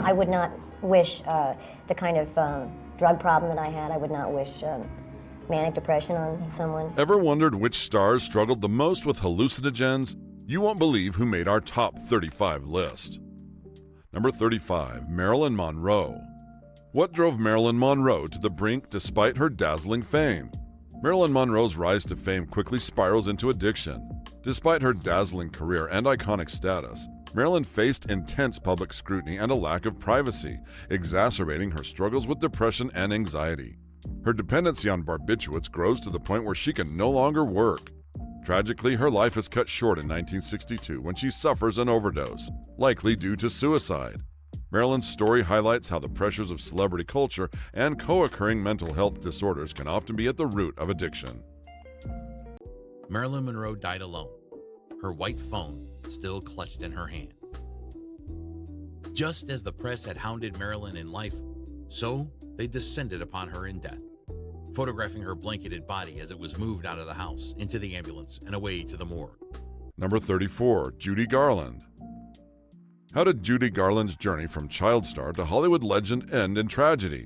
I would not wish the kind of drug problem that I had. I would not wish manic depression on someone. Ever wondered which stars struggled the most with hallucinogens? You won't believe who made our top 35 list. Number 35, Marilyn Monroe. What drove Marilyn Monroe to the brink despite her dazzling fame? Marilyn Monroe's rise to fame quickly spirals into addiction. Despite her dazzling career and iconic status, Marilyn faced intense public scrutiny and a lack of privacy, exacerbating her struggles with depression and anxiety. Her dependency on barbiturates grows to the point where she can no longer work. Tragically, her life is cut short in 1962 when she suffers an overdose, likely due to suicide. Marilyn's story highlights how the pressures of celebrity culture and co-occurring mental health disorders can often be at the root of addiction. Marilyn Monroe died alone, her white phone still clutched in her hand. Just as the press had hounded Marilyn in life, so they descended upon her in death, photographing her blanketed body as it was moved out of the house, into the ambulance, and away to the morgue. Number 34, Judy Garland. How did Judy Garland's journey from child star to Hollywood legend end in tragedy?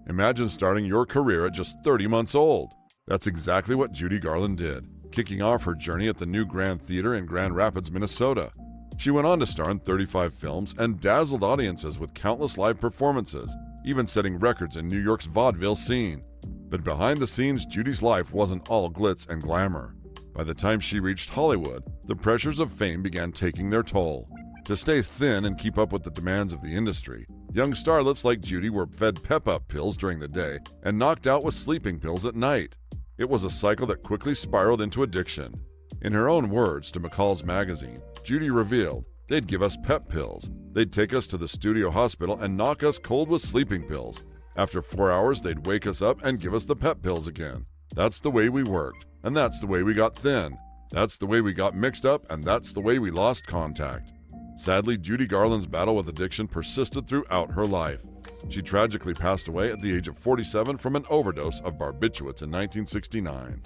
Imagine starting your career at just 30 months old. That's exactly what Judy Garland did, kicking off her journey at the New Grand Theater in Grand Rapids, Minnesota. She went on to star in 35 films and dazzled audiences with countless live performances, even setting records in New York's vaudeville scene. But behind the scenes, Judy's life wasn't all glitz and glamour. By the time she reached Hollywood, the pressures of fame began taking their toll. To stay thin and keep up with the demands of the industry, young starlets like Judy were fed pep-up pills during the day and knocked out with sleeping pills at night. It was a cycle that quickly spiraled into addiction. In her own words to McCall's magazine, Judy revealed, "They'd give us pep pills. They'd take us to the studio hospital and knock us cold with sleeping pills. After 4 hours, they'd wake us up and give us the pep pills again. That's the way we worked, and that's the way we got thin. That's the way we got mixed up, and that's the way we lost contact." Sadly, Judy Garland's battle with addiction persisted throughout her life. She tragically passed away at the age of 47 from an overdose of barbiturates in 1969.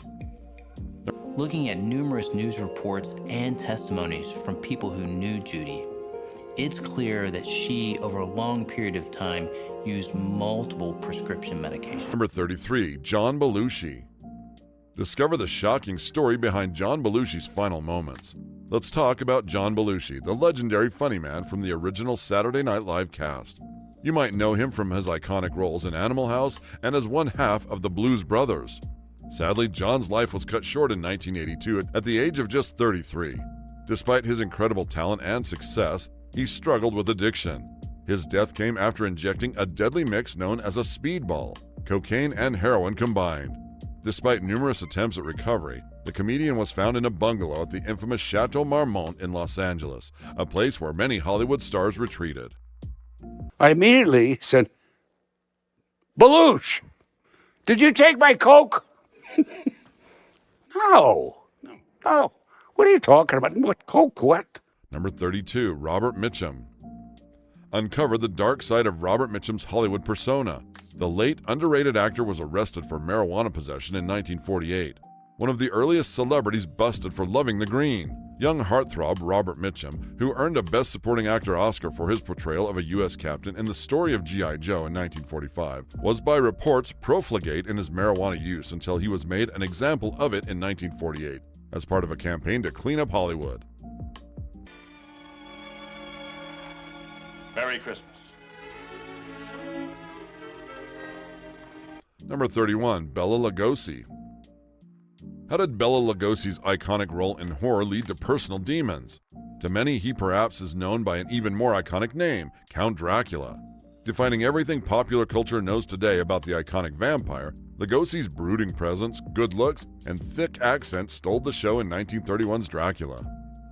Looking at numerous news reports and testimonies from people who knew Judy, it's clear that she, over a long period of time, used multiple prescription medications. Number 33, John Belushi. Discover the shocking story behind John Belushi's final moments. Let's talk about John Belushi, the legendary funny man from the original Saturday Night Live cast. You might know him from his iconic roles in Animal House and as one half of the Blues Brothers. Sadly, John's life was cut short in 1982 at the age of just 33. Despite his incredible talent and success, he struggled with addiction. His death came after injecting a deadly mix known as a speedball, cocaine and heroin combined. Despite numerous attempts at recovery, the comedian was found in a bungalow at the infamous Chateau Marmont in Los Angeles, a place where many Hollywood stars retreated. I immediately said, "Belushi, did you take my Coke?" No. What are you talking about? What Coke? What? Number 32, Robert Mitchum. Uncover the dark side of Robert Mitchum's Hollywood persona. The late, underrated actor was arrested for marijuana possession in 1948. One of the earliest celebrities busted for loving the green. Young heartthrob Robert Mitchum, who earned a Best Supporting Actor Oscar for his portrayal of a U.S. captain in The Story of G.I. Joe in 1945, was by reports profligate in his marijuana use until he was made an example of it in 1948, as part of a campaign to clean up Hollywood. Merry Christmas. Number 31, Bela Lugosi. How did Bela Lugosi's iconic role in horror lead to personal demons? To many, he perhaps is known by an even more iconic name, Count Dracula. Defining everything popular culture knows today about the iconic vampire, Lugosi's brooding presence, good looks, and thick accent stole the show in 1931's Dracula.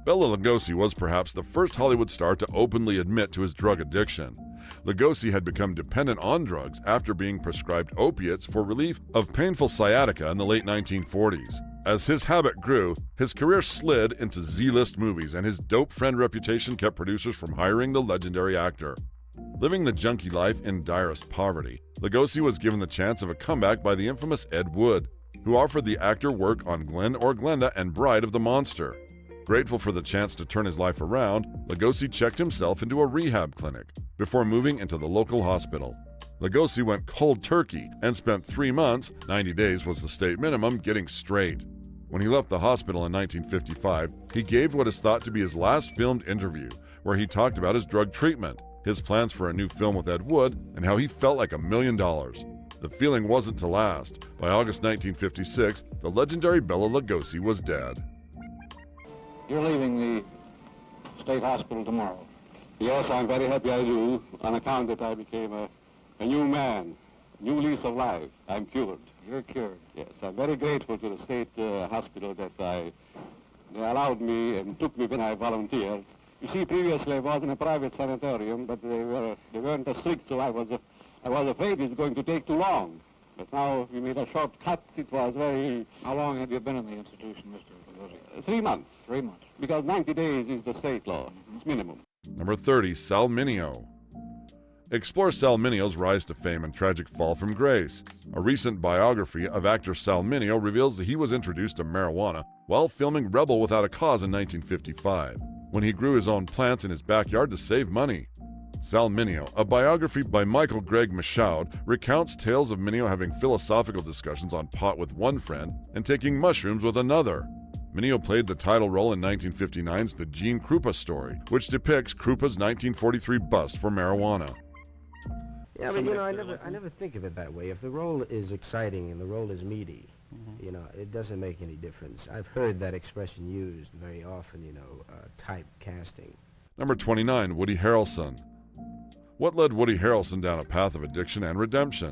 Bela Lugosi was perhaps the first Hollywood star to openly admit to his drug addiction. Lugosi had become dependent on drugs after being prescribed opiates for relief of painful sciatica in the late 1940s. As his habit grew, his career slid into Z-list movies, and his dope friend reputation kept producers from hiring the legendary actor. Living the junkie life in direst poverty, Lugosi was given the chance of a comeback by the infamous Ed Wood, who offered the actor work on Glenn or Glenda and Bride of the Monster. Grateful for the chance to turn his life around, Lugosi checked himself into a rehab clinic. before moving into the local hospital. Lugosi went cold turkey and spent 3 months, 90 days was the state minimum, getting straight. When he left the hospital in 1955, he gave what is thought to be his last filmed interview, where he talked about his drug treatment, his plans for a new film with Ed Wood, and how he felt like $1 million. The feeling wasn't to last. By August 1956, the legendary Bela Lugosi was dead. You're leaving the state hospital tomorrow. Yes, I'm very happy I do, on account that I became a new man, new lease of life. I'm cured. You're cured. Yes, I'm very grateful to the state hospital that they allowed me and took me when I volunteered. You see, previously I was in a private sanatorium, but they weren't as strict, so I was afraid it's going to take too long. But now we made a short cut. It was very... How long have you been in the institution, Mr. Lugosi? 3 months. 3 months. Because 90 days is the state law. It's minimum. Number 30, Sal Mino. Explore Sal Mino's rise to fame and tragic fall from grace. A recent biography of actor Sal Mino reveals that he was introduced to marijuana while filming Rebel Without a Cause in 1955, when he grew his own plants in his backyard to save money. Sal Mino, a biography by Michael Gregg Michaud, recounts tales of Mino having philosophical discussions on pot with one friend and taking mushrooms with another. Mino played the title role in 1959's The Gene Krupa Story, which depicts Krupa's 1943 bust for marijuana. Yeah, but I never think of it that way. If the role is exciting and the role is meaty, it doesn't make any difference. I've heard that expression used very often, typecasting. Number 29, Woody Harrelson. What led Woody Harrelson down a path of addiction and redemption?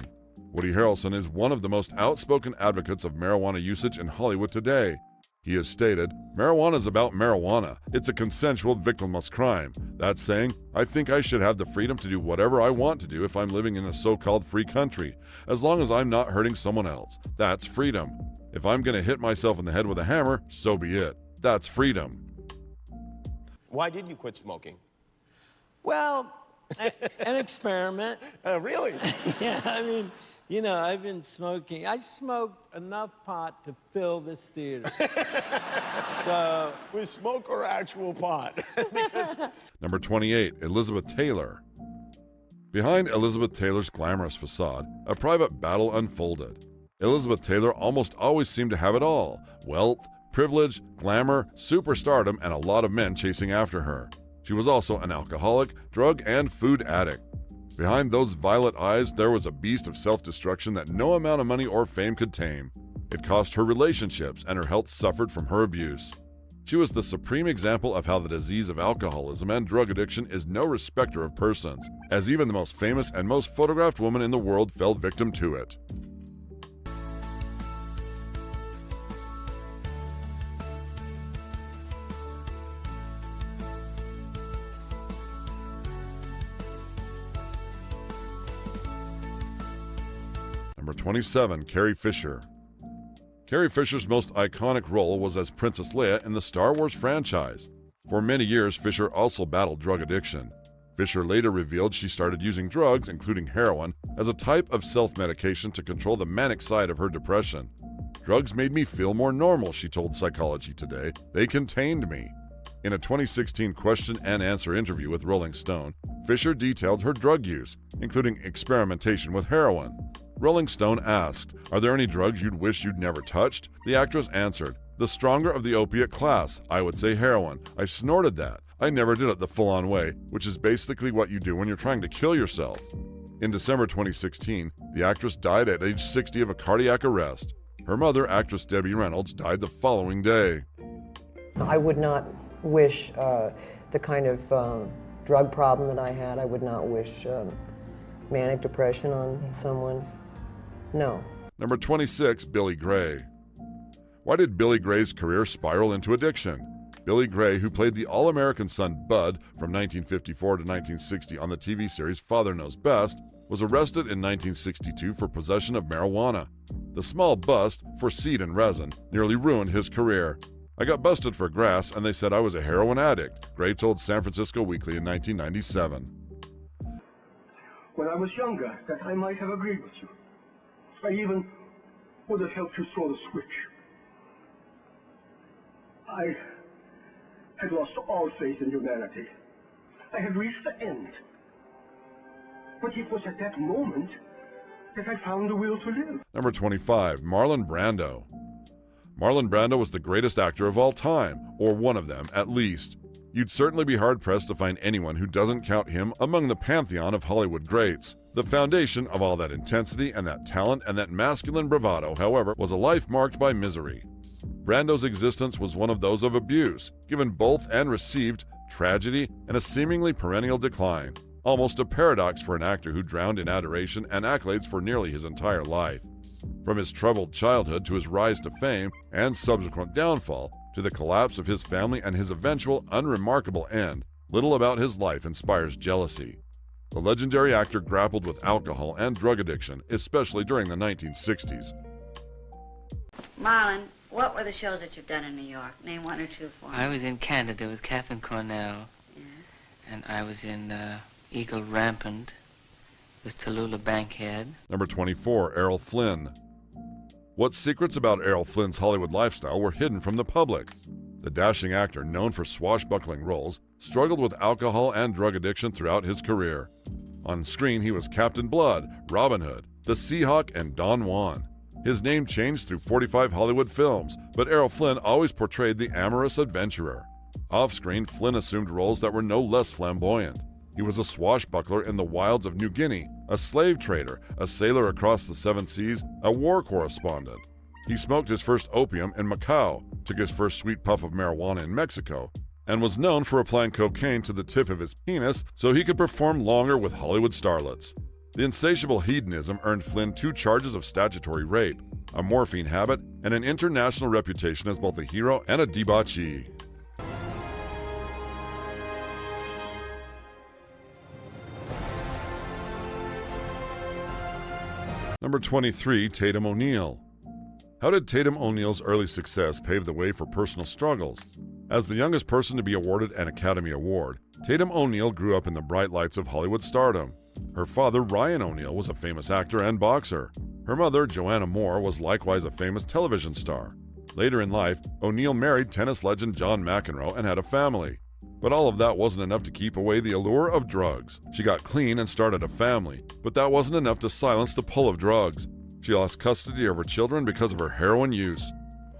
Woody Harrelson is one of the most outspoken advocates of marijuana usage in Hollywood today. He has stated, "Marijuana is about marijuana. It's a consensual, victimless crime. That's saying, I think I should have the freedom to do whatever I want to do if I'm living in a so-called free country, as long as I'm not hurting someone else. That's freedom. If I'm going to hit myself in the head with a hammer, so be it. That's freedom." Why did you quit smoking? Well, an experiment. Really? Yeah, I mean, I've been smoking. I smoked enough pot to fill this theater. So. With smoke or actual pot? Number 28, Elizabeth Taylor. Behind Elizabeth Taylor's glamorous facade, a private battle unfolded. Elizabeth Taylor almost always seemed to have it all: wealth, privilege, glamour, superstardom, and a lot of men chasing after her. She was also an alcoholic, drug, and food addict. Behind those violet eyes, there was a beast of self-destruction that no amount of money or fame could tame. It cost her relationships, and her health suffered from her abuse. She was the supreme example of how the disease of alcoholism and drug addiction is no respecter of persons, as even the most famous and most photographed woman in the world fell victim to it. Number 27, Carrie Fisher. Carrie Fisher's most iconic role was as Princess Leia in the Star Wars franchise. For many years, Fisher also battled drug addiction. Fisher later revealed she started using drugs, including heroin, as a type of self-medication to control the manic side of her depression. "Drugs made me feel more normal," she told Psychology Today. "They contained me." In a 2016 question and answer interview with Rolling Stone, Fisher detailed her drug use, including experimentation with heroin. Rolling Stone asked, "Are there any drugs you'd wish you'd never touched?" The actress answered, "The stronger of the opiate class. I would say heroin. I snorted that. I never did it the full-on way, which is basically what you do when you're trying to kill yourself." In December 2016, the actress died at age 60 of a cardiac arrest. Her mother, actress Debbie Reynolds, died the following day. I would not wish the kind of drug problem that I had. I would not wish manic depression on someone. No. Number 26, Billy Gray. Why did Billy Gray's career spiral into addiction? Billy Gray, who played the All-American son Bud from 1954 to 1960 on the TV series Father Knows Best, was arrested in 1962 for possession of marijuana. The small bust for seed and resin nearly ruined his career. "I got busted for grass and they said I was a heroin addict," Gray told San Francisco Weekly in 1997. "When I was younger, that I might have agreed with you. I even would have helped you throw the switch. I had lost all faith in humanity. I had reached the end. But it was at that moment that I found the will to live. Number 25, Marlon Brando. Marlon Brando was the greatest actor of all time, or one of them at least. You'd certainly be hard-pressed to find anyone who doesn't count him among the pantheon of Hollywood greats. The foundation of all that intensity and that talent and that masculine bravado, however, was a life marked by misery. Brando's existence was one of those of abuse, given both and received tragedy and a seemingly perennial decline, almost a paradox for an actor who drowned in adoration and accolades for nearly his entire life. From his troubled childhood to his rise to fame and subsequent downfall, to the collapse of his family and his eventual unremarkable end, little about his life inspires jealousy. The legendary actor grappled with alcohol and drug addiction, especially during the 1960s. Marlon, what were the shows that you've done in New York? Name one or two for me. I was in Canada with Catherine Cornell. Yes. And I was in Eagle Rampant with Tallulah Bankhead. Number 24, Errol Flynn. What secrets about Errol Flynn's Hollywood lifestyle were hidden from the public? The dashing actor, known for swashbuckling roles, struggled with alcohol and drug addiction throughout his career. On screen, he was Captain Blood, Robin Hood, the Seahawk, and Don Juan. His name changed through 45 Hollywood films, but Errol Flynn always portrayed the amorous adventurer. Off-screen, Flynn assumed roles that were no less flamboyant. He was a swashbuckler in the wilds of New Guinea, a slave trader, a sailor across the seven seas, a war correspondent. He smoked his first opium in Macau, took his first sweet puff of marijuana in Mexico, and was known for applying cocaine to the tip of his penis so he could perform longer with Hollywood starlets. The insatiable hedonism earned Flynn 2 charges of statutory rape, a morphine habit, and an international reputation as both a hero and a debauchee. Number 23, Tatum ONeal. How did Tatum ONeal's early success pave the way for personal struggles? As the youngest person to be awarded an Academy Award, Tatum ONeal grew up in the bright lights of Hollywood stardom. Her father, Ryan ONeal, was a famous actor and boxer. Her mother, Joanna Moore, was likewise a famous television star. Later in life, ONeal married tennis legend John McEnroe and had a family. But all of that wasn't enough to keep away the allure of drugs. She got clean and started a family, but that wasn't enough to silence the pull of drugs. She lost custody of her children because of her heroin use.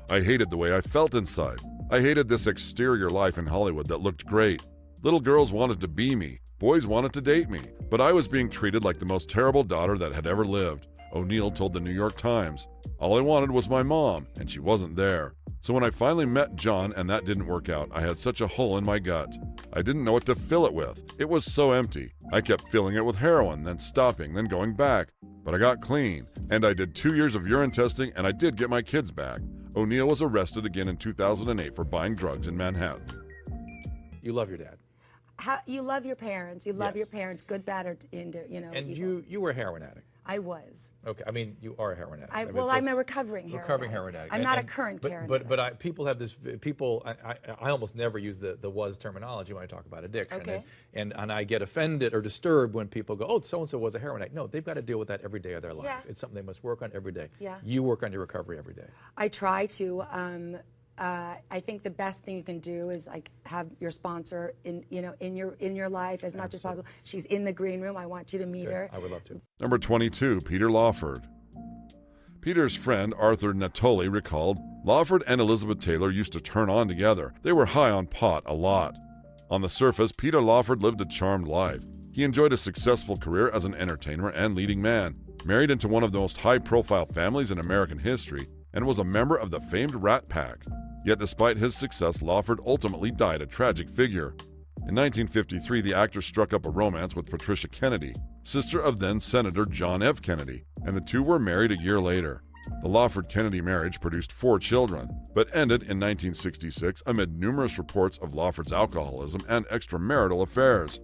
I hated the way I felt inside. I hated this exterior life in Hollywood that looked great. Little girls wanted to be me. Boys wanted to date me. But I was being treated like the most terrible daughter that had ever lived, ONeal told the New York Times. All I wanted was my mom, and she wasn't there. So when I finally met John and that didn't work out, I had such a hole in my gut. I didn't know what to fill it with. It was so empty. I kept filling it with heroin, then stopping, then going back. But I got clean, and I did 2 years of urine testing, and I did get my kids back. ONeal was arrested again in 2008 for buying drugs in Manhattan. You love your dad. You love your parents. You love Yes. your parents, good, bad, or you know. And evil. you were a heroin addict. I was. Okay, I mean, you are a heroin addict. I mean, Well, I'm a recovering heroin addict. I'm not a current heroin addict. But people have this. I almost never use the was terminology when I talk about addiction. Okay. And I get offended or disturbed when people go, oh, so and so was a heroin addict. No, they've got to deal with that every day of their life. Yeah. It's something they must work on every day. Yeah. You work on your recovery every day. I try to. I think the best thing you can do is like have your sponsor in your life as much as possible. She's in the green room. I want you to meet her. I would love to. Number 22, Peter Lawford. Peter's friend, Arthur Natoli, recalled, Lawford and Elizabeth Taylor used to turn on together. They were high on pot a lot. On the surface, Peter Lawford lived a charmed life. He enjoyed a successful career as an entertainer and leading man, married into one of the most high-profile families in American history, and was a member of the famed Rat Pack. Yet despite his success, Lawford ultimately died a tragic figure. In 1953, the actor struck up a romance with Patricia Kennedy, sister of then-Senator John F. Kennedy, and the two were married a year later. The Lawford-Kennedy marriage produced 4 children, but ended in 1966 amid numerous reports of Lawford's alcoholism and extramarital affairs.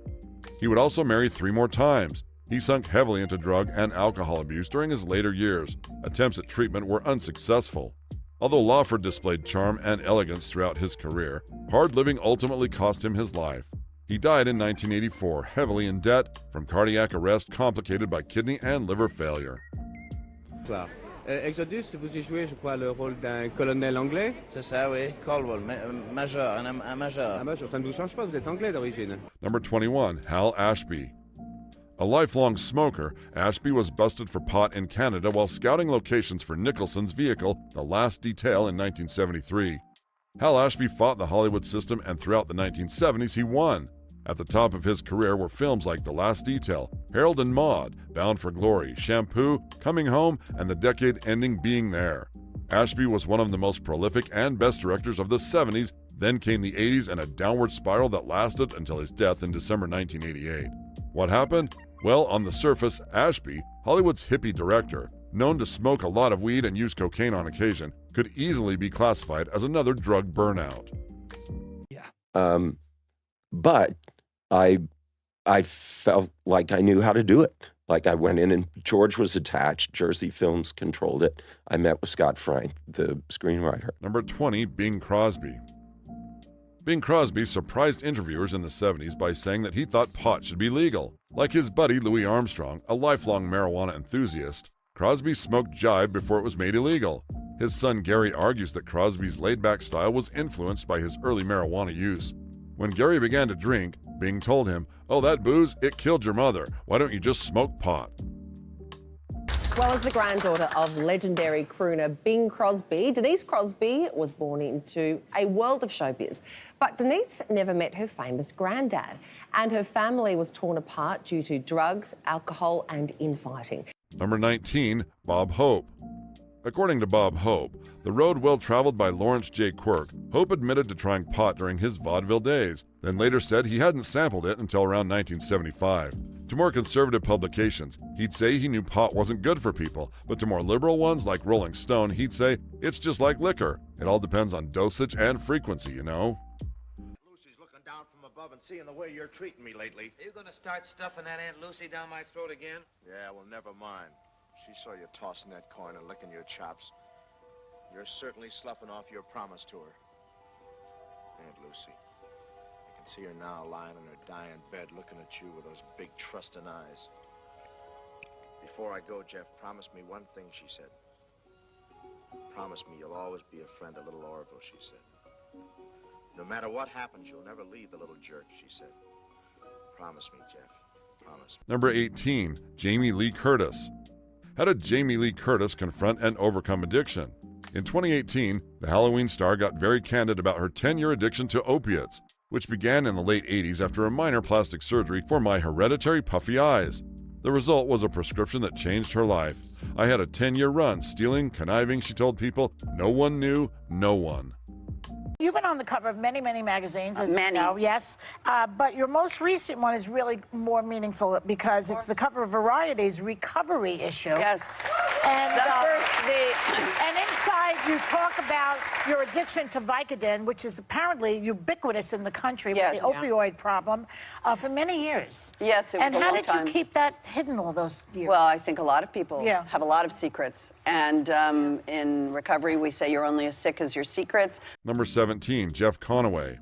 He would also marry 3 more times. He sunk heavily into drug and alcohol abuse during his later years. Attempts at treatment were unsuccessful. Although Lawford displayed charm and elegance throughout his career, hard living ultimately cost him his life. He died in 1984, heavily in debt, from cardiac arrest complicated by kidney and liver failure. Exodus, vous y jouez, je crois, le rôle d'un colonel anglais. C'est ça, oui. Caldwell, major, un major. Un major, ça ne vous change pas, vous êtes anglais d'origine. Number 21, Hal Ashby. A lifelong smoker, Ashby was busted for pot in Canada while scouting locations for Nicholson's vehicle, The Last Detail, in 1973. Hal Ashby fought the Hollywood system, and throughout the 1970s he won. At the top of his career were films like The Last Detail, Harold and Maude, Bound for Glory, Shampoo, Coming Home, and the decade-ending Being There. Ashby was one of the most prolific and best directors of the 70s. Then came the 80s and a downward spiral that lasted until his death in December 1988. What happened? Well, on the surface, Ashby, Hollywood's hippie director, known to smoke a lot of weed and use cocaine on occasion, could easily be classified as another drug burnout. But I felt like I knew how to do it. Like I went in and George was attached. Jersey Films controlled it. I met with Scott Frank, the screenwriter. Number 20, Bing Crosby. Bing Crosby surprised interviewers in the 70s by saying that he thought pot should be legal. Like his buddy Louis Armstrong, a lifelong marijuana enthusiast, Crosby smoked jive before it was made illegal. His son Gary argues that Crosby's laid-back style was influenced by his early marijuana use. When Gary began to drink, Bing told him, "Oh, that booze, it killed your mother. Why don't you just smoke pot?" Well, as the granddaughter of legendary crooner Bing Crosby, Denise Crosby was born into a world of showbiz. But Denise never met her famous granddad, and her family was torn apart due to drugs, alcohol, and infighting. Number 19, Bob Hope. According to Bob Hope, the road well traveled by Lawrence J. Quirk, Hope admitted to trying pot during his vaudeville days, then later said he hadn't sampled it until around 1975. To more conservative publications, he'd say he knew pot wasn't good for people, but to more liberal ones like Rolling Stone, he'd say it's just like liquor. It all depends on dosage and frequency, you know. Lucy's looking down from above and seeing the way you're treating me lately. Are you gonna start stuffing that Aunt Lucy down my throat again? Yeah, well, never mind. She saw you tossing that coin and licking your chops. You're certainly sloughing off your promise to her. Aunt Lucy. I can see her now lying in her dying bed looking at you with those big trusting eyes. Before I go, Jeff, promise me one thing, she said. Promise me you'll always be a friend of little Orville, she said. No matter what happens, you'll never leave the little jerk, she said. Promise me, Jeff. Promise me. Number 18, Jamie Lee Curtis. How did Jamie Lee Curtis confront and overcome addiction? In 2018, the Halloween star got very candid about her 10-year addiction to opiates, which began in the late 80s after a minor plastic surgery for my hereditary puffy eyes. The result was a prescription that changed her life. I had a 10-year run, stealing, conniving, she told people. No one knew, no one. You've been on the cover of many, many magazines, as many. you know, yes. But your most recent one is really more meaningful because it's the cover of Variety's recovery issue. Yes. And, and inside you talk about your addiction to Vicodin, which is apparently ubiquitous in the country with the opioid problem for many years. Yes, it was and a how long did time. you keep that hidden all those years? Well, I think a lot of people have a lot of secrets. And in recovery, we say you're only as sick as your secrets. Number 17, Jeff Conway.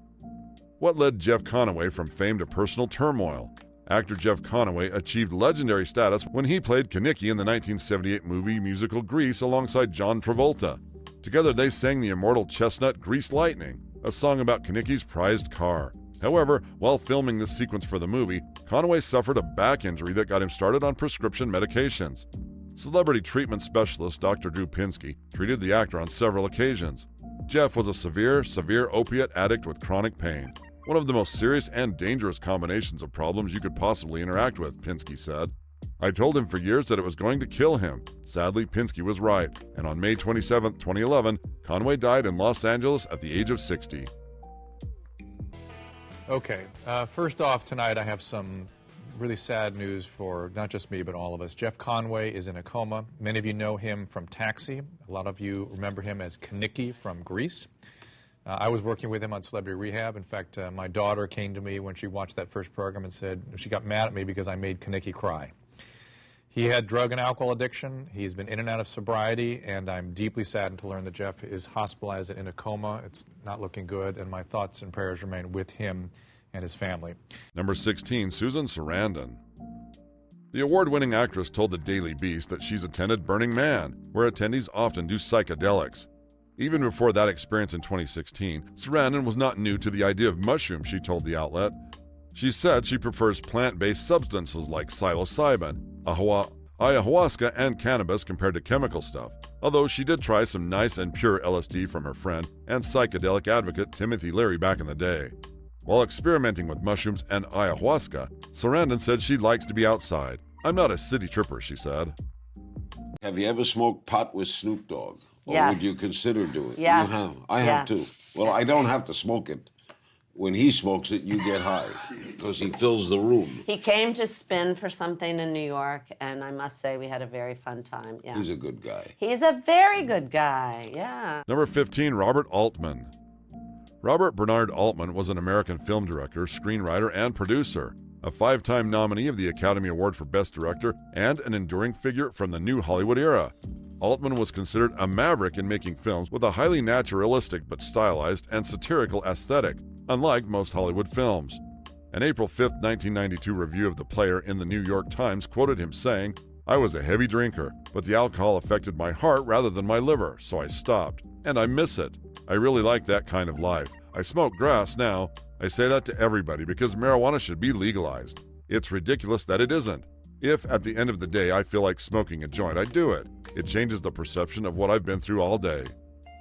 What led Jeff Conway from fame to personal turmoil? Actor Jeff Conway achieved legendary status when he played Kenickie in the 1978 movie musical Grease alongside John Travolta. Together they sang the immortal chestnut Grease Lightning, a song about Kenickie's prized car. However, while filming this sequence for the movie, Conway suffered a back injury that got him started on prescription medications. Celebrity treatment specialist Dr. Drew Pinsky treated the actor on several occasions. Jeff was a severe opiate addict with chronic pain. One of the most serious and dangerous combinations of problems you could possibly interact with, Pinsky said. I told him for years that it was going to kill him. Sadly, Pinsky was right, and on May 27, 2011, Conway died in Los Angeles at the age of 60. Okay, first off, tonight I have some really sad news for not just me, but all of us. Jeff Conway is in a coma. Many of you know him from Taxi. A lot of you remember him as Kenickie from Grease. I was working with him on Celebrity Rehab. In fact, my daughter came to me when she watched that first program and said she got mad at me because I made Kenickie cry. He had drug and alcohol addiction. He's been in and out of sobriety, and I'm deeply saddened to learn that Jeff is hospitalized in a coma. It's not looking good, and my thoughts and prayers remain with him and his family. Number 16, Susan Sarandon. The award-winning actress told the Daily Beast that she's attended Burning Man, where attendees often do psychedelics. Even before that experience in 2016, Sarandon was not new to the idea of mushrooms, she told the outlet. She said she prefers plant-based substances like psilocybin, ayahuasca, and cannabis compared to chemical stuff, although she did try some nice and pure LSD from her friend and psychedelic advocate Timothy Leary back in the day. While experimenting with mushrooms and ayahuasca, Sarandon said she likes to be outside. "I'm not a city tripper," she said. Have you ever smoked pot with Snoop Dogg? Or Yes. would you consider doing it? Yes. You have. I have too. Well, I don't have to smoke it. When he smokes it, you get high because he fills the room. He came to spin for something in New York, and I must say we had a very fun time. Yeah. He's a good guy. He's a very good guy, yeah. Number 15, Robert Altman. Robert Bernard Altman was an American film director, screenwriter, and producer, a 5-time nominee of the Academy Award for Best Director, and an enduring figure from the New Hollywood era. Altman was considered a maverick in making films with a highly naturalistic but stylized and satirical aesthetic, unlike most Hollywood films. An April 5, 1992 review of The Player in the New York Times quoted him saying, "I was a heavy drinker, but the alcohol affected my heart rather than my liver, so I stopped. And I miss it. I really like that kind of life. I smoke grass now. I say that to everybody because marijuana should be legalized. It's ridiculous that it isn't. If, at the end of the day, I feel like smoking a joint, I do it. It changes the perception of what I've been through all day."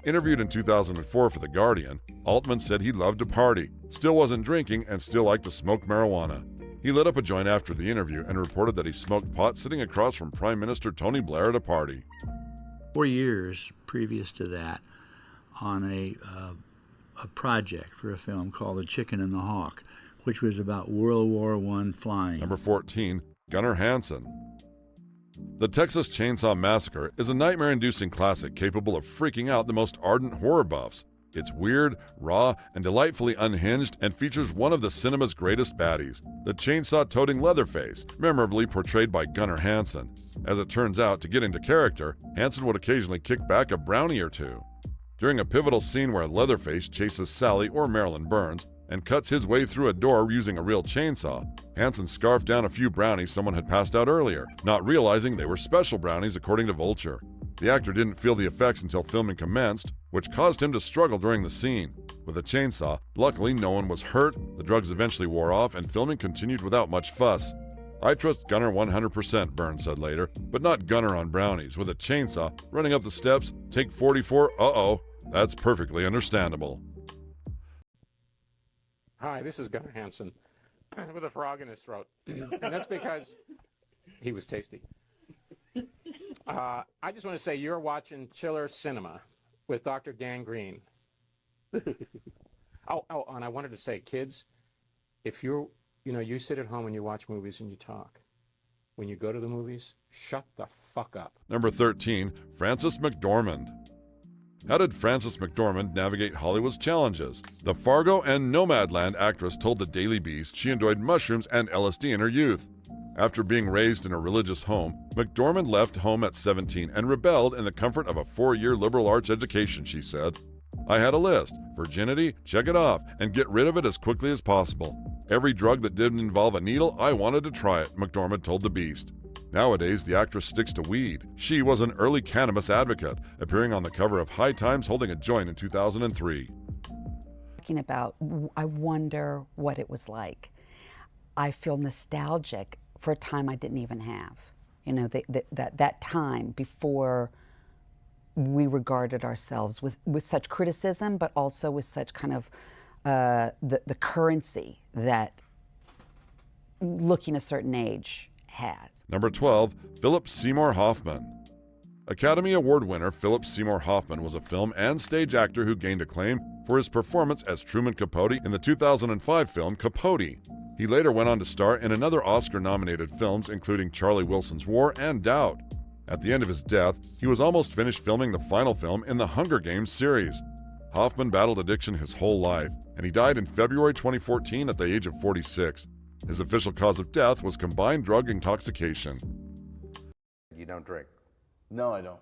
Interviewed in 2004 for The Guardian, Altman said he loved to party, still wasn't drinking, and still liked to smoke marijuana. He lit up a joint after the interview and reported that he smoked pot sitting across from Prime Minister Tony Blair at a party. 4 years previous to that, on a project for a film called The Chicken and the Hawk, which was about World War I flying. Number 14, Gunnar Hansen. The Texas Chainsaw Massacre is a nightmare-inducing classic capable of freaking out the most ardent horror buffs. It's weird, raw, and delightfully unhinged, and features one of the cinema's greatest baddies, the chainsaw-toting Leatherface, memorably portrayed by Gunnar Hansen. As it turns out, to get into character, Hansen would occasionally kick back a brownie or two. During a pivotal scene where Leatherface chases Sally or Marilyn Burns and cuts his way through a door using a real chainsaw, Hansen scarfed down a few brownies someone had passed out earlier, not realizing they were special brownies according to Vulture. The actor didn't feel the effects until filming commenced, which caused him to struggle during the scene. With a chainsaw, luckily no one was hurt, the drugs eventually wore off, and filming continued without much fuss. "I trust Gunnar 100%, Burns said later, but not Gunnar on brownies. With a chainsaw, running up the steps, take 44, uh-oh. That's perfectly understandable." Hi, this is Gunnar Hansen with a frog in his throat. And that's because he was tasty. I just want to say you're watching Chiller Cinema with Dr. Gangrene. Oh, and I wanted to say, kids, if you sit at home and you watch movies and you talk. When you go to the movies, shut the fuck up. Number 13, Frances McDormand. How did Frances McDormand navigate Hollywood's challenges? The Fargo and Nomadland actress told the Daily Beast she enjoyed mushrooms and LSD in her youth. After being raised in a religious home, McDormand left home at 17 and rebelled in the comfort of a 4-year liberal arts education, she said. "I had a list. Virginity, check it off, and get rid of it as quickly as possible. Every drug that didn't involve a needle, I wanted to try it," McDormand told The Beast. Nowadays, the actress sticks to weed. She was an early cannabis advocate, appearing on the cover of High Times holding a joint in 2003. Talking about, I wonder what it was like. I feel nostalgic for a time I didn't even have. You know, that time before we regarded ourselves with such criticism, but also with such kind of the currency that looking a certain age has. Number 12, Philip Seymour Hoffman. Academy Award winner Philip Seymour Hoffman was a film and stage actor who gained acclaim for his performance as Truman Capote in the 2005 film Capote. He later went on to star in another Oscar-nominated films, including Charlie Wilson's War and Doubt. At the end of his death, he was almost finished filming the final film in the Hunger Games series. Hoffman battled addiction his whole life, and he died in February 2014 at the age of 46. His official cause of death was combined drug intoxication. You don't drink? No, I don't.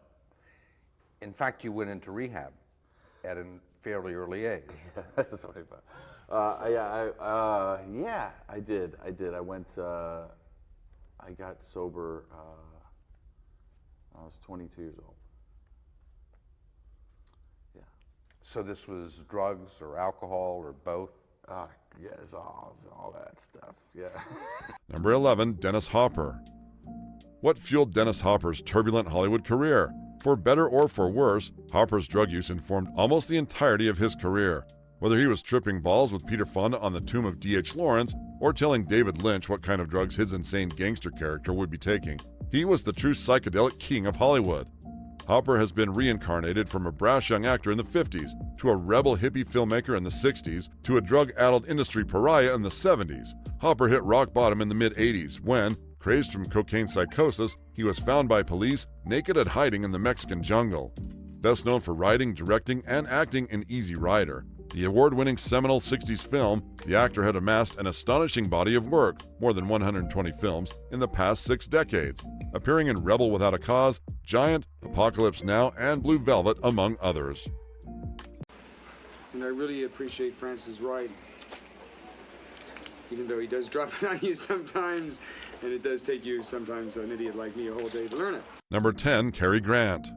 In fact, you went into rehab at a fairly early age. That's what I thought. Yeah, I did. I went, I got sober, I was 22 years old. Yeah. So this was drugs or alcohol or both? Yes, all that stuff. Yeah. Number 11, Dennis Hopper. What fueled Dennis Hopper's turbulent Hollywood career? For better or for worse, Hopper's drug use informed almost the entirety of his career. Whether he was tripping balls with Peter Fonda on the tomb of D.H. Lawrence or telling David Lynch what kind of drugs his insane gangster character would be taking, he was the true psychedelic king of Hollywood. Hopper has been reincarnated from a brash young actor in the 50s to a rebel hippie filmmaker in the 60s to a drug-addled industry pariah in the 70s. Hopper hit rock bottom in the mid-80s when, crazed from cocaine psychosis, he was found by police naked and hiding in the Mexican jungle. Best known for writing, directing, and acting in Easy Rider, the award-winning seminal 60s film, the actor had amassed an astonishing body of work, more than 120 films, in the past 6 decades, appearing in Rebel Without a Cause, Giant, Apocalypse Now, and Blue Velvet, among others. And I really appreciate Francis writing. Even though he does drop it on you sometimes, and it does take you sometimes, an idiot like me, a whole day to learn it. Number 10, Carrie Grant.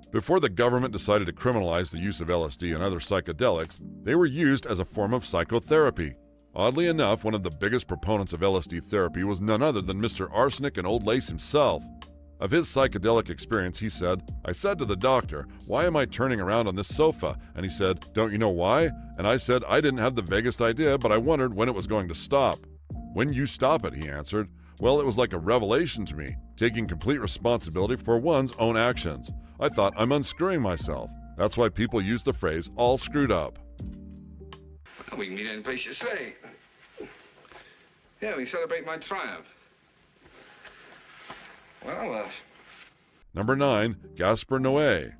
Before the government decided to criminalize the use of LSD and other psychedelics, they were used as a form of psychotherapy. Oddly enough, one of the biggest proponents of LSD therapy was none other than Mr. Arsenic and Old Lace himself. Of his psychedelic experience, he said, "I said to the doctor, 'Why am I turning around on this sofa?' And he said, 'Don't you know why?' And I said, 'I didn't have the vaguest idea, but I wondered when it was going to stop.' 'When you stop it,' he answered. 'Well, it was like a revelation to me, taking complete responsibility for one's own actions. I thought, I'm unscrewing myself. That's why people use the phrase, all screwed up.'" Well, we can meet any place you say. Yeah, we celebrate my triumph. Well, Number 9, Gasper Noy.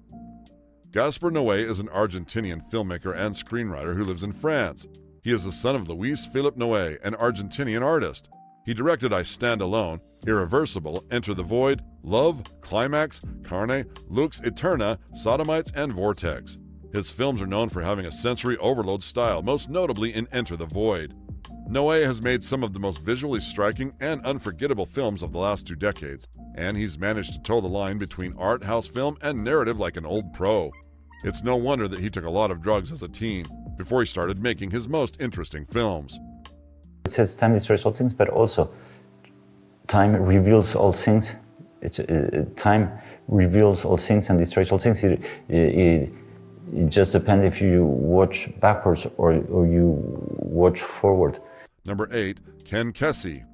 Gasper Noy is an Argentinian filmmaker and screenwriter who lives in France. He is the son of Luis Philippe Noy, an Argentinian artist. He directed I Stand Alone, Irreversible, Enter the Void, Love, Climax, Carne, Lux Eterna, Sodomites, and Vortex. His films are known for having a sensory overload style, most notably in Enter the Void. Noé has made some of the most visually striking and unforgettable films of the last 2 decades, and he's managed to toe the line between art house film and narrative like an old pro. It's no wonder that he took a lot of drugs as a teen before he started making his most interesting films. It says time destroys all things, but also time reveals all things. Time reveals all things and destroys all things. It just depends if you watch backwards or you watch forward. Number 8, Ken Kessie.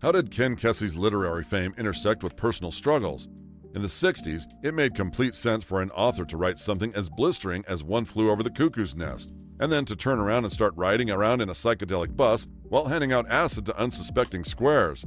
How did Ken Kessie's literary fame intersect with personal struggles? In the 60s, it made complete sense for an author to write something as blistering as One Flew Over the Cuckoo's Nest, and then to turn around and start riding around in a psychedelic bus while handing out acid to unsuspecting squares.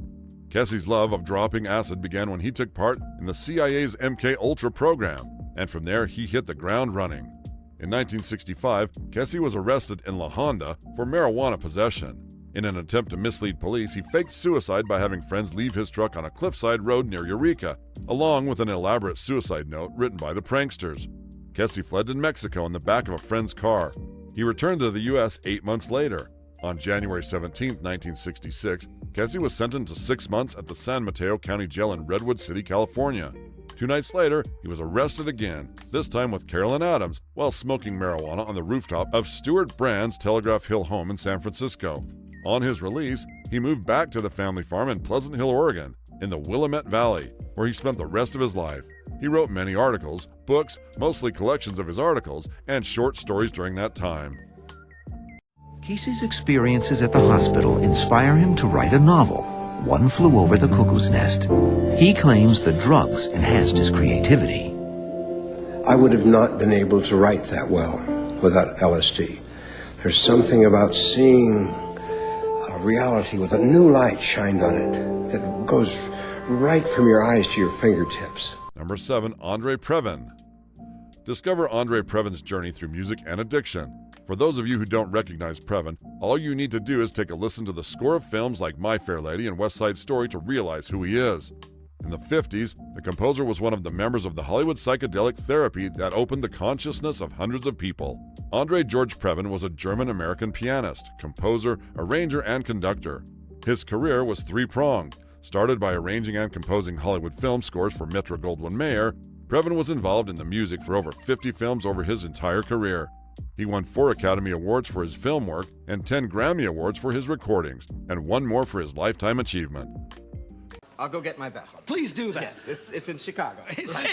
Kessie's love of dropping acid began when he took part in the CIA's MK Ultra program, and from there he hit the ground running. In 1965, Kessie was arrested in La Honda for marijuana possession. In an attempt to mislead police, he faked suicide by having friends leave his truck on a cliffside road near Eureka, along with an elaborate suicide note written by the pranksters. Kessie fled to Mexico in the back of a friend's car. He returned to the U.S. 8 months later. On January 17, 1966, Kessie was sentenced to 6 months at the San Mateo County Jail in Redwood City, California. 2 nights later, he was arrested again, this time with Carolyn Adams, while smoking marijuana on the rooftop of Stuart Brand's Telegraph Hill home in San Francisco. On his release, he moved back to the family farm in Pleasant Hill, Oregon, in the Willamette Valley, where he spent the rest of his life. He wrote many articles, books, mostly collections of his articles, and short stories during that time. Casey's experiences at the hospital inspire him to write a novel, One Flew Over the Cuckoo's Nest. He claims the drugs enhanced his creativity. I would have not been able to write that well without LSD. There's something about seeing a reality with a new light shined on it that goes right from your eyes to your fingertips. Number 7, Andre Prevan. Discover Andre Prevan's journey through music and addiction. For those of you who don't recognize Prevan, all you need to do is take a listen to the score of films like My Fair Lady and West Side Story to realize who he is. In the 50s, the composer was one of the members of the Hollywood psychedelic therapy that opened the consciousness of hundreds of people. Andre George Prevan was a German-American pianist, composer, arranger, and conductor. His career was three-pronged. Started by arranging and composing Hollywood film scores for Metro-Goldwyn-Mayer, Prevan was involved in the music for over 50 films over his entire career. He won 4 Academy Awards for his film work and 10 Grammy Awards for his recordings, and 1 more for his lifetime achievement. I'll go get my bachelor. Please do that. Yes, it's in Chicago. He's in.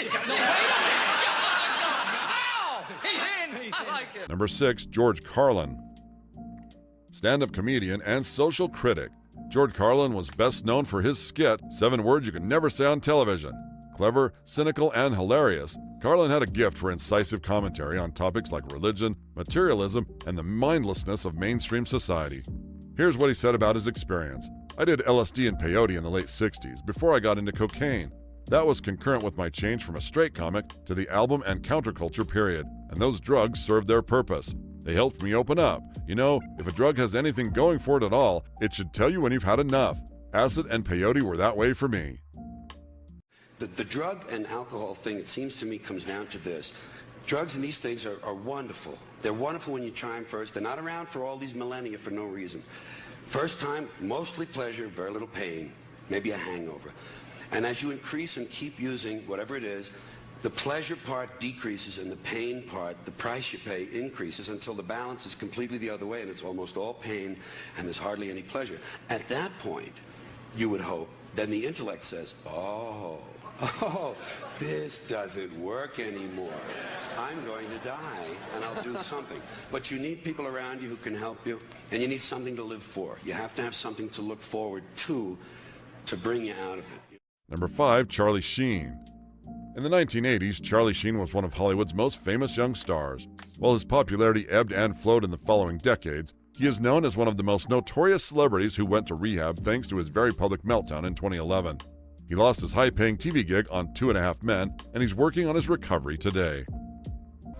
I like it. Number 6, George Carlin. Stand-up comedian and social critic, George Carlin was best known for his skit, 7 Words You Can Never Say on Television. Clever, cynical, and hilarious, Carlin had a gift for incisive commentary on topics like religion, materialism, and the mindlessness of mainstream society. Here's what he said about his experience. I did LSD and peyote in the late 60s, before I got into cocaine. That was concurrent with my change from a straight comic to the album and counterculture period, and those drugs served their purpose. They helped me open up. You know, if a drug has anything going for it at all, it should tell you when you've had enough. Acid and peyote were that way for me. The drug and alcohol thing, it seems to me, comes down to this. Drugs and these things are wonderful. They're wonderful when you try them first. They're not around for all these millennia for no reason. First time, mostly pleasure, very little pain, maybe a hangover. And as you increase and keep using whatever it is, the pleasure part decreases and the pain part, the price you pay, increases until the balance is completely the other way and it's almost all pain and there's hardly any pleasure. At that point, you would hope, then the intellect says, oh, this doesn't work anymore. I'm going to die and I'll do something. But you need people around you who can help you, and you need something to live for. You have to have something to look forward to bring you out of it. Number 5, Charlie Sheen. In the 1980s, Charlie Sheen was one of Hollywood's most famous young stars. While his popularity ebbed and flowed in the following decades, he is known as one of the most notorious celebrities who went to rehab thanks to his very public meltdown in 2011. He lost his high-paying TV gig on 2.5 Men, and he's working on his recovery today.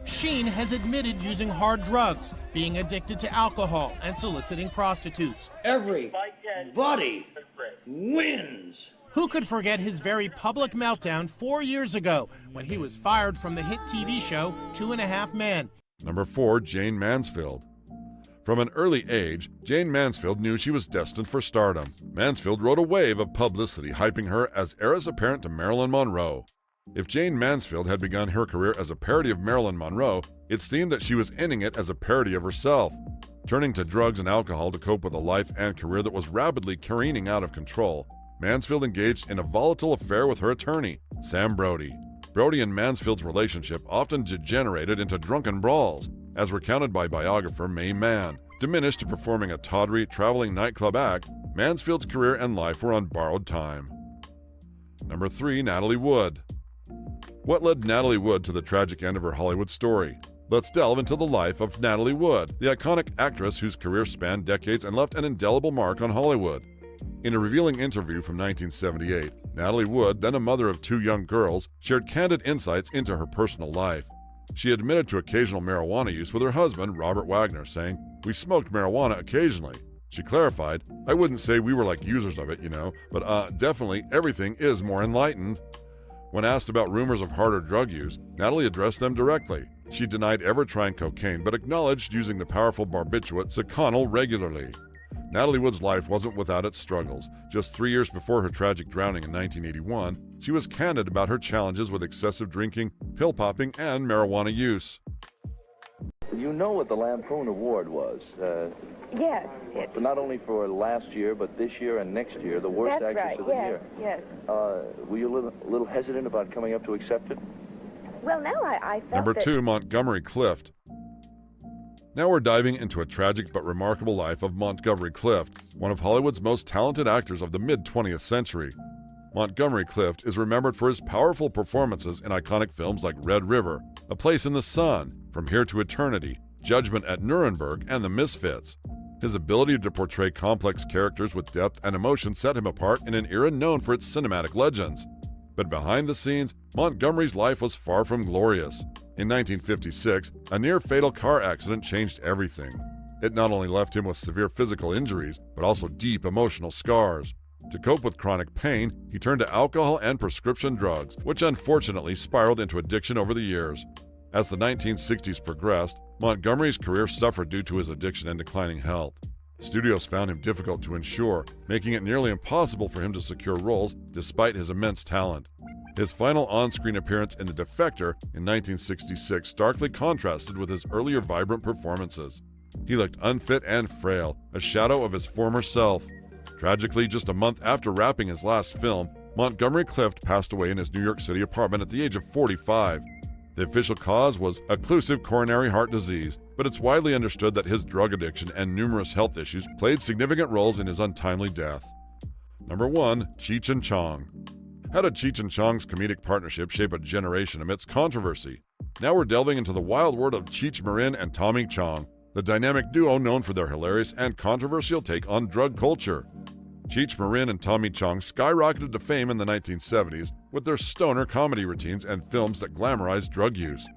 Sheen has admitted using hard drugs, being addicted to alcohol, and soliciting prostitutes. Everybody wins. Who could forget his very public meltdown 4 years ago when he was fired from the hit TV show 2.5 Men? Number 4, Jane Mansfield. From an early age, Jane Mansfield knew she was destined for stardom. Mansfield rode a wave of publicity hyping her as heiress apparent to Marilyn Monroe. If Jane Mansfield had begun her career as a parody of Marilyn Monroe, it seemed that she was ending it as a parody of herself. Turning to drugs and alcohol to cope with a life and career that was rapidly careening out of control, Mansfield engaged in a volatile affair with her attorney, Sam Brody. Brody and Mansfield's relationship often degenerated into drunken brawls, as recounted by biographer May Mann. Diminished to performing a tawdry, traveling nightclub act, Mansfield's career and life were on borrowed time. Number 3, Natalie Wood. What led Natalie Wood to the tragic end of her Hollywood story? Let's delve into the life of Natalie Wood, the iconic actress whose career spanned decades and left an indelible mark on Hollywood. In a revealing interview from 1978, Natalie Wood, then a mother of 2 young girls, shared candid insights into her personal life. She admitted to occasional marijuana use with her husband, Robert Wagner, saying, "We smoked marijuana occasionally." She clarified, "I wouldn't say we were like users of it, you know, but definitely everything is more enlightened." When asked about rumors of harder drug use, Natalie addressed them directly. She denied ever trying cocaine, but acknowledged using the powerful barbiturate Seconal regularly. Natalie Wood's life wasn't without its struggles. Just 3 years before her tragic drowning in 1981, she was candid about her challenges with excessive drinking, pill popping, and marijuana use. You know what the Lampoon Award was? Yes. But not only for last year, but this year and next year, the worst That's actress right. of the Yes, year. yes. Were you a little hesitant about coming up to accept it? Well, no, I felt Number that... 2, Montgomery Clift. Now we're diving into a tragic but remarkable life of Montgomery Clift, one of Hollywood's most talented actors of the mid-20th century. Montgomery Clift is remembered for his powerful performances in iconic films like Red River, A Place in the Sun, From Here to Eternity, Judgment at Nuremberg, and The Misfits. His ability to portray complex characters with depth and emotion set him apart in an era known for its cinematic legends. But behind the scenes, Montgomery's life was far from glorious. In 1956, a near-fatal car accident changed everything. It not only left him with severe physical injuries, but also deep emotional scars. To cope with chronic pain, he turned to alcohol and prescription drugs, which unfortunately spiraled into addiction over the years. As the 1960s progressed, Montgomery's career suffered due to his addiction and declining health. Studios found him difficult to insure, making it nearly impossible for him to secure roles despite his immense talent. His final on-screen appearance in The Defector in 1966 starkly contrasted with his earlier vibrant performances. He looked unfit and frail, a shadow of his former self. Tragically, just a month after wrapping his last film, Montgomery Clift passed away in his New York City apartment at the age of 45. The official cause was occlusive coronary heart disease, but it's widely understood that his drug addiction and numerous health issues played significant roles in his untimely death. Number 1. Cheech and Chong. How did Cheech and Chong's comedic partnership shape a generation amidst controversy? Now we're delving into the wild world of Cheech Marin and Tommy Chong, the dynamic duo known for their hilarious and controversial take on drug culture. Cheech Marin and Tommy Chong skyrocketed to fame in the 1970s with their stoner comedy routines and films that glamorized drug use.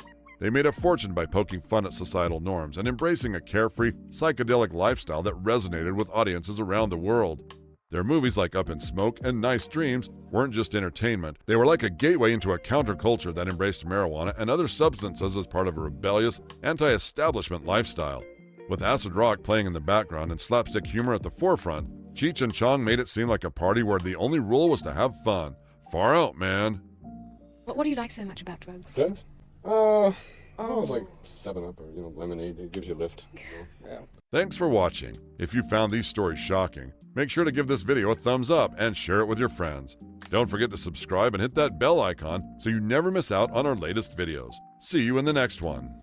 They made a fortune by poking fun at societal norms and embracing a carefree, psychedelic lifestyle that resonated with audiences around the world. Their movies like Up in Smoke and Nice Dreams weren't just entertainment, they were like a gateway into a counterculture that embraced marijuana and other substances as part of a rebellious, anti-establishment lifestyle. With acid rock playing in the background and slapstick humor at the forefront, Cheech and Chong made it seem like a party where the only rule was to have fun. Far out, man. What do you like so much about drugs? Drugs? I was like 7-Up or, lemonade. It gives you a lift. Yeah. Thanks for watching. If you found these stories shocking, make sure to give this video a thumbs up and share it with your friends. Don't forget to subscribe and hit that bell icon so you never miss out on our latest videos. See you in the next one.